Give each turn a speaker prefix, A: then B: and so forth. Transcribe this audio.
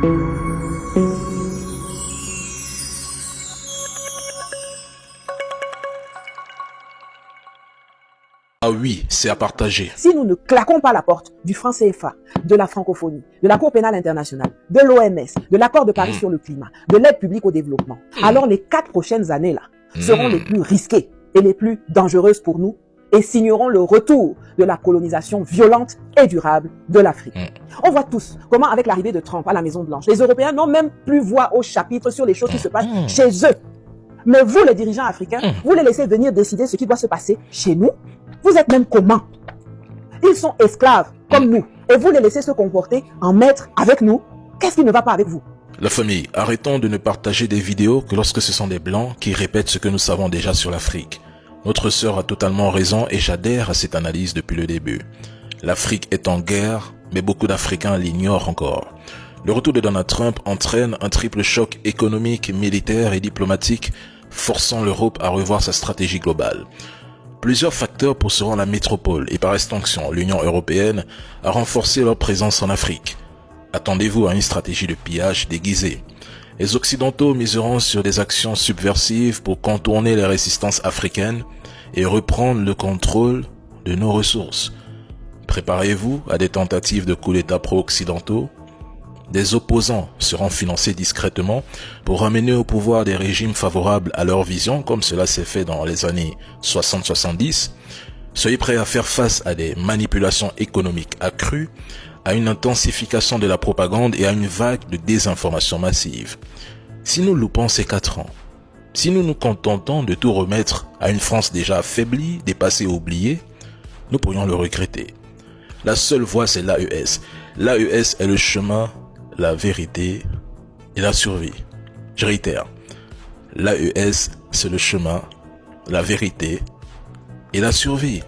A: Ah oui, c'est à partager.
B: Si nous ne claquons pas la porte du franc CFA, de la francophonie, de la Cour pénale internationale, de l'OMS, de l'accord de Paris sur le climat, de l'aide publique au développement, alors les 4 prochaines années là seront les plus risquées et les plus dangereuses pour nous et signeront le retour de la colonisation violente et durable de l'Afrique. On voit tous comment avec l'arrivée de Trump à la Maison Blanche, les Européens n'ont même plus voix au chapitre sur les choses qui se passent chez eux. Mais vous, les dirigeants africains, vous les laissez venir décider ce qui doit se passer chez nous. Vous êtes même comment? Ils sont esclaves comme nous et vous les laissez se comporter en maîtres avec nous. Qu'est-ce qui ne va pas avec vous?
A: La famille, arrêtons de ne partager des vidéos que lorsque ce sont des blancs qui répètent ce que nous savons déjà sur l'Afrique. Notre sœur a totalement raison et j'adhère à cette analyse depuis le début. L'Afrique est en guerre, mais beaucoup d'Africains l'ignorent encore. Le retour de Donald Trump entraîne un triple choc économique, militaire et diplomatique, forçant l'Europe à revoir sa stratégie globale. Plusieurs facteurs pousseront la métropole et par extension l'Union européenne à renforcer leur présence en Afrique. Attendez-vous à une stratégie de pillage déguisée. Les Occidentaux miseront sur des actions subversives pour contourner les résistances africaines et reprendre le contrôle de nos ressources. Préparez-vous à des tentatives de coup d'État pro-occidentaux. Des opposants seront financés discrètement pour ramener au pouvoir des régimes favorables à leur vision, comme cela s'est fait dans les années 60-70. Soyez prêts à faire face à des manipulations économiques accrues, à une intensification de la propagande et à une vague de désinformation massive. Si nous loupons ces 4 ans, si nous nous contentons de tout remettre à une France déjà affaiblie, dépassée et oubliée, nous pourrions le regretter. La seule voie, c'est l'AES. L'AES est le chemin, la vérité et la survie. Je réitère, l'AES, c'est le chemin, la vérité et la survie.